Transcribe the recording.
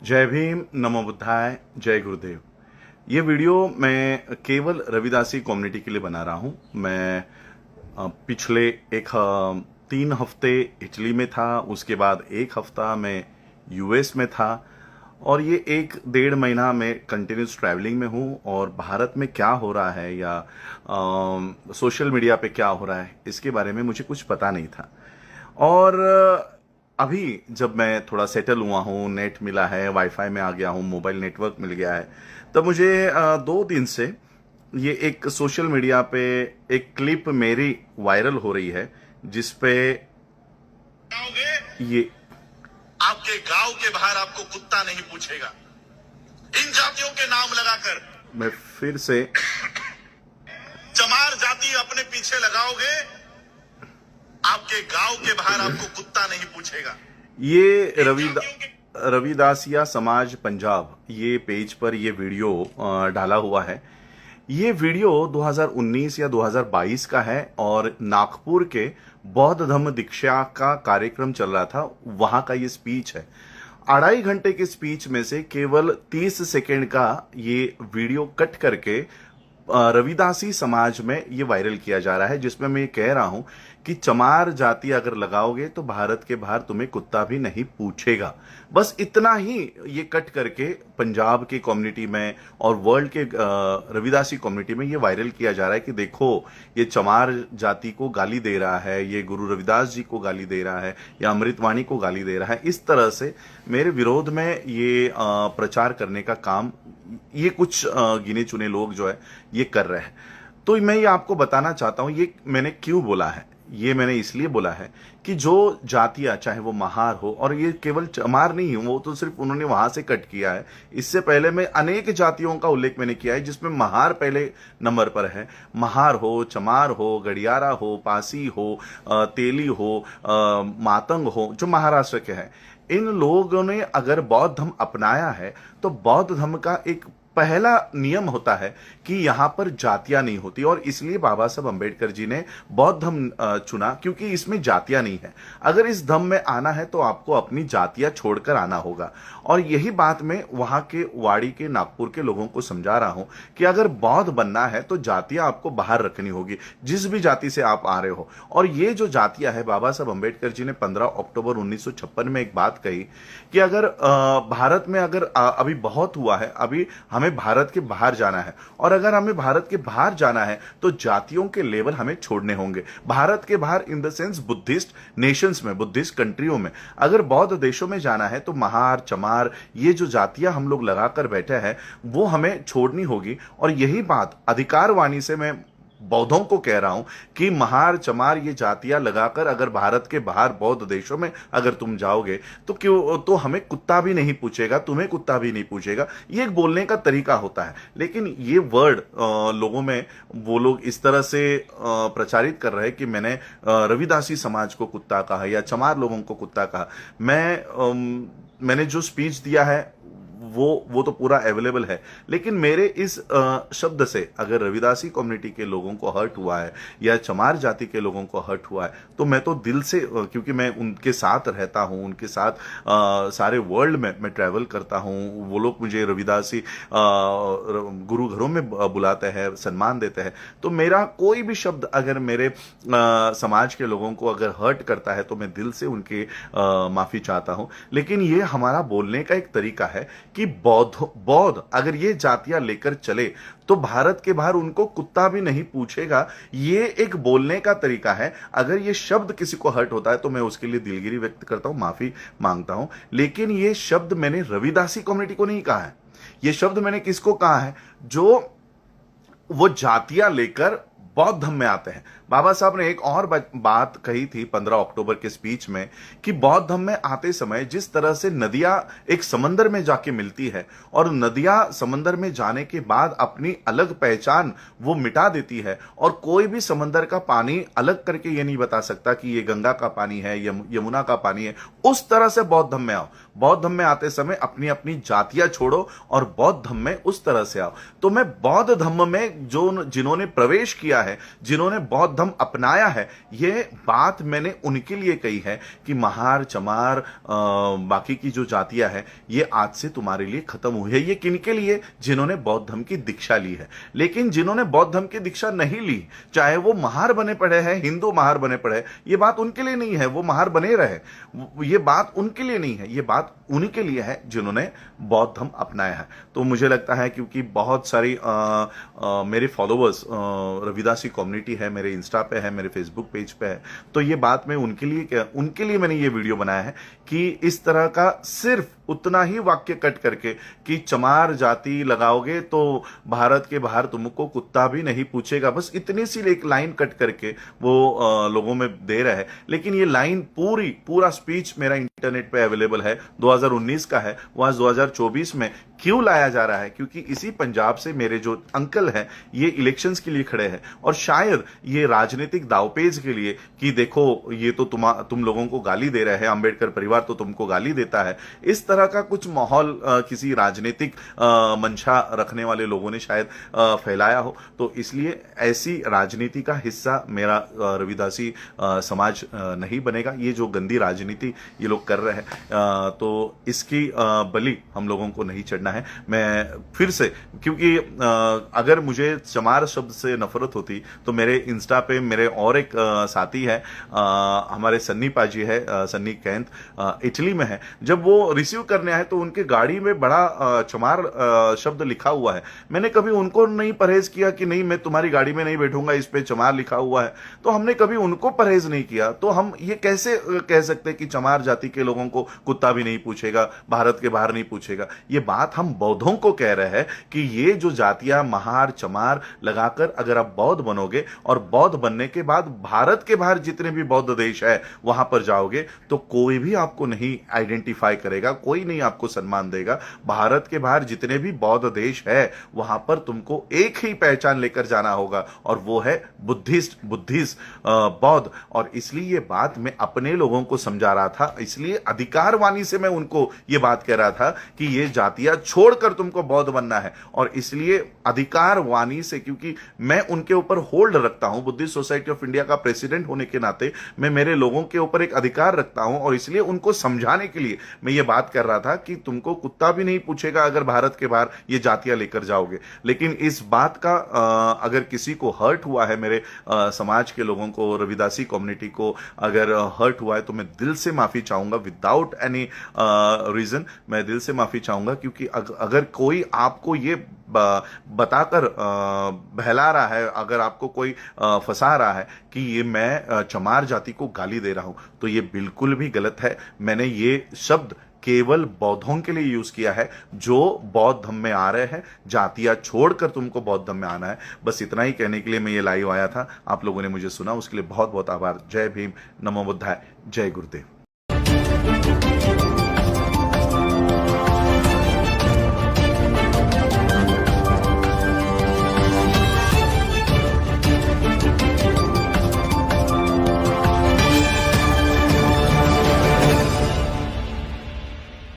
जय भीम, नमो बुद्धाय, जय गुरुदेव। ये वीडियो मैं केवल रविदासी कम्युनिटी के लिए बना रहा हूँ। मैं पिछले 3 हफ्ते इटली में था, उसके बाद 1 हफ्ता मैं यूएस में था और ये 1 डेढ़ महीना मैं कंटिन्यूस ट्रैवलिंग में हूँ और भारत में क्या हो रहा है या सोशल मीडिया पे क्या हो रहा है इसके बारे में मुझे कुछ पता नहीं था। और अभी जब मैं थोड़ा सेटल हुआ हूँ, नेट मिला है, वाईफाई में आ गया हूँ, मोबाइल नेटवर्क मिल गया है, तब मुझे 2 दिन से ये एक सोशल मीडिया पे एक क्लिप मेरी वायरल हो रही है जिसपे ये आपके गांव के बाहर आपको कुत्ता नहीं पूछेगा। इन जातियों के नाम लगाकर मैं फिर से चमार जाति अपने पीछे लगाओगे, आपके गांव के बाहर आपको कुत्ता नहीं पूछेगा। ये रविदासिया समाज पंजाब ये पेज पर ये वीडियो डाला हुआ है। ये वीडियो 2019 या 2022 का है और नागपुर के बौद्ध धम्म दीक्षा का कार्यक्रम चल रहा था, वहां का ये स्पीच है। 2.5 घंटे के स्पीच में से केवल 30 सेकेंड का ये वीडियो कट करके रविदासी समाज में ये वायरल किया जा रहा है, जिसमें मैं ये कह रहा हूं कि चमार जाति अगर लगाओगे तो भारत के बाहर तुम्हें कुत्ता भी नहीं पूछेगा। बस इतना ही ये कट करके पंजाब की कम्युनिटी में और वर्ल्ड के रविदासी कम्युनिटी में ये वायरल किया जा रहा है कि देखो ये चमार जाति को गाली दे रहा है, ये गुरु रविदास जी को गाली दे रहा है या अमृतवाणी को गाली दे रहा है। इस तरह से मेरे विरोध में ये प्रचार करने का काम ये कुछ गिने चुने लोग जो है ये कर रहे हैं। तो मैं ये आपको बताना चाहता हूं, ये मैंने क्यों बोला है। ये मैंने इसलिए बोला है कि जो जातियां, चाहे वो महार हो, और ये केवल चमार नहीं, वो तो सिर्फ उन्होंने वहां से कट किया है। इससे पहले मैं अनेक जातियों का उल्लेख मैंने किया है जिसमें महार पहले नंबर पर है। महार हो, चमार हो, गडियारा हो, पासी हो, तेली हो, मातंग हो, जो महाराष्ट्र के हैं। इन लोगों ने अगर बौद्ध धर्म अपनाया है तो बौद्ध धर्म का एक पहला नियम होता है कि यहां पर जातियां नहीं होती, और इसलिए बाबा साहब अंबेडकर जी ने बौद्ध धर्म चुना क्योंकि इसमें जातियां नहीं है। अगर इस धर्म में आना है तो आपको अपनी जातियां छोड़कर आना होगा। और यही बात मैं वहां के वाड़ी के, नागपुर के लोगों को समझा रहा हूं कि अगर बौद्ध बनना है तो जातियां आपको बाहर रखनी होगी, जिस भी जाति से आप आ रहे हो। और ये जो जातियां है, बाबा साहब अंबेडकर जी ने 15 अक्टूबर 1956 में एक बात कही कि अगर भारत में अगर अभी बहुत हुआ है, अभी हमें भारत के बाहर जाना है, और अगर हमें भारत के बाहर जाना है तो जातियों के लेवल हमें छोड़ने होंगे। भारत के बाहर in the sense Buddhist Nations में, बुद्धिस्ट कंट्रियों में। अगर बौद्ध देशों में जाना है तो महार, चमार, ये जो जातियां हम लोग लगाकर बैठे हैं वो हमें छोड़नी होगी। और यही बात अधिकारवाणी से मैं बौद्धों को कह रहा हूं कि महार, चमार ये जातियां लगाकर अगर भारत के बाहर बौद्ध देशों में अगर तुम जाओगे तो क्यों, तो हमें कुत्ता भी नहीं पूछेगा, तुम्हें कुत्ता भी नहीं पूछेगा। ये एक बोलने का तरीका होता है। लेकिन ये वर्ड लोगों में वो लोग इस तरह से प्रचारित कर रहे हैं कि मैंने रविदासी समाज को कुत्ता कहा या चमार लोगों को कुत्ता कहा। मैंने जो स्पीच दिया है वो तो पूरा अवेलेबल है, लेकिन मेरे इस शब्द से अगर रविदासी कम्युनिटी के लोगों को हर्ट हुआ है या चमार जाति के लोगों को हर्ट हुआ है तो मैं तो दिल से, क्योंकि मैं उनके साथ रहता हूं, उनके साथ सारे वर्ल्ड में मैं ट्रैवल करता हूं। वो लोग मुझे रविदासी गुरु घरों में बुलाते हैं, सम्मान देते हैं। तो मेरा कोई भी शब्द अगर मेरे समाज के लोगों को अगर हर्ट करता है तो मैं दिल से उनके माफी चाहता हूं। लेकिन ये हमारा बोलने का एक तरीका है कि बौद्ध अगर ये जातियां लेकर चले तो भारत के बाहर उनको कुत्ता भी नहीं पूछेगा। ये एक बोलने का तरीका है। अगर ये शब्द किसी को हर्ट होता है तो मैं उसके लिए दिलगिरी व्यक्त करता हूं, माफी मांगता हूं। लेकिन ये शब्द मैंने रविदासी कम्युनिटी को नहीं कहा है। ये शब्द मैंने किसको कहा है? जो वो जातियां लेकर बौद्ध धर्म में आते हैं। बाबा साहब ने एक और बात कही थी 15 अक्टूबर के स्पीच में कि बौद्ध धर्म में आते समय जिस तरह से नदियां एक समंदर में जाके मिलती है और नदियां समंदर में जाने के बाद अपनी अलग पहचान वो मिटा देती है, और कोई भी समंदर का पानी अलग करके ये नहीं बता सकता कि ये गंगा का पानी है, यमुना का पानी है। उस तरह से बौद्ध धर्म में आओ। बौद्ध धर्म में आते समय अपनी अपनी जातियां छोड़ो और बौद्ध धर्म में उस तरह से आओ। तो मैं बौद्ध धर्म में जो जिन्होंने प्रवेश किया है, जिन्होंने बौद्ध धर्म अपनाया है, ये बात मैंने उनके लिए कही है कि महार, चमार, बाकी की जो जातियां हैं ये आज से तुम्हारे लिए खत्म हुई है। ये किनके लिए? जिन्होंने बौद्ध धर्म की दीक्षा ली है। लेकिन जिन्होंने बौद्ध धर्म की दीक्षा नहीं ली, चाहे वो महार बने पड़े हैं, हिंदू महार बने पड़े हैं, ये बात उनके लिए नहीं है, वो महार बने रहे, ये बात उनके लिए नहीं है, ये बात उन्हीं के लिए है जिन्होंने बौद्ध धर्म अपनाया है। तो मुझे लगता है क्योंकि बहुत सारी मेरे फॉलोअर्स रविदासी कम्युनिटी है, मेरे इंस्टा पे है, मेरे फेसबुक पेज पे है, तो ये बात मैं उनके लिए मैंने ये वीडियो बनाया है कि इस तरह का सिर्फ उतना ही वाक्य कट करके कि चमार जाति लगाओगे तो भारत के बाहर तुमको कुत्ता भी नहीं पूछेगा, बस इतनी सी एक लाइन कट करके वो लोगों में दे रहा है। लेकिन ये लाइन पूरा स्पीच मेरा इंटरनेट पे अवेलेबल है, 2019 का है, वो आज 2024 में क्यों लाया जा रहा है? क्योंकि इसी पंजाब से मेरे जो अंकल हैं ये इलेक्शंस के लिए खड़े हैं, और शायद ये राजनीतिक दावपेच के लिए कि देखो ये तो तुम लोगों को गाली दे रहे हैं, अंबेडकर परिवार तो तुमको गाली देता है, इस तरह का कुछ माहौल किसी राजनीतिक मंशा रखने वाले लोगों ने शायद फैलाया हो। तो इसलिए ऐसी राजनीति का हिस्सा मेरा रविदासी समाज नहीं बनेगा। ये जो गंदी राजनीति ये लोग कर रहे हैं तो इसकी बलि हम लोगों को नहीं चढ़ना है। मैं फिर से, क्योंकि अगर मुझे चमार शब्द से नफरत होती तो मेरे इंस्टा पे मेरे और एक साथी है, हमारे सन्नी पाजी है, सन्नी कैंत, इटली में है, जब वो रिसीव करने आए तो उनके गाड़ी में बड़ा चमार शब्द लिखा हुआ है। मैंने कभी उनको नहीं परहेज किया कि नहीं मैं तुम्हारी गाड़ी में नहीं बैठूंगा, इस पे चमार लिखा हुआ है, तो हमने कभी उनको परहेज नहीं किया। तो हम ये कैसे कह सकते हैं कि चमार जाति के लोगों को कुत्ता भी नहीं पूछेगा, भारत के बाहर नहीं पूछेगा? ये बात हम बौद्धों को कह रहे हैं कि ये जो जातियां महार, चमार लगाकर अगर आप बौद्ध बनोगे और बौद्ध बनने के बाद भारत के बाहर जितने भी बौद्ध देश है वहां पर जाओगे तो कोई भी आपको नहीं आइडेंटिफाई करेगा, कोई नहीं आपको सम्मान देगा। भारत के बाहर जितने भी बौद्ध देश है वहां पर तुमको एक ही पहचान लेकर जाना होगा और वो है बुद्धिस्ट बौद्ध। और इसलिए ये बात मैं अपने लोगों को समझा रहा था, इसलिए अधिकारवाणी से मैं उनको ये बात कह रहा था कि ये जातियां छोड़कर तुमको बौद्ध बनना है। और इसलिए अधिकारवाणी से, क्योंकि मैं उनके ऊपर होल्ड रखता हूं, बुद्धिस्ट सोसाइटी ऑफ इंडिया का प्रेसिडेंट होने के नाते मैं मेरे लोगों के ऊपर एक अधिकार रखता हूं, और इसलिए उनको समझाने के लिए मैं ये बात कर रहा था कि तुमको कुत्ता भी नहीं पूछेगा अगर भारत के बाहर ये जातियां लेकर जाओगे। लेकिन इस बात का अगर किसी को हर्ट हुआ है, मेरे समाज के लोगों को, रविदासी कम्युनिटी को अगर हर्ट हुआ है, तो मैं दिल से माफी चाहूंगा, विदाउट एनी रीजन मैं दिल से माफी चाहूंगा। क्योंकि अगर कोई आपको ये बताकर बहला रहा है, अगर आपको कोई फंसा रहा है कि ये मैं चमार जाति को गाली दे रहा हूं, तो ये बिल्कुल भी गलत है। मैंने ये शब्द केवल बौद्धों के लिए यूज किया है जो बौद्ध धर्म में आ रहे हैं। जातियां छोड़कर तुमको बौद्ध धर्म में आना है, बस इतना ही कहने के लिए मैं ये लाइव आया था। आप लोगों ने मुझे सुना, उसके लिए बहुत बहुत आभार। जय भीम, नमो बुद्धाय, जय गुरुदेव।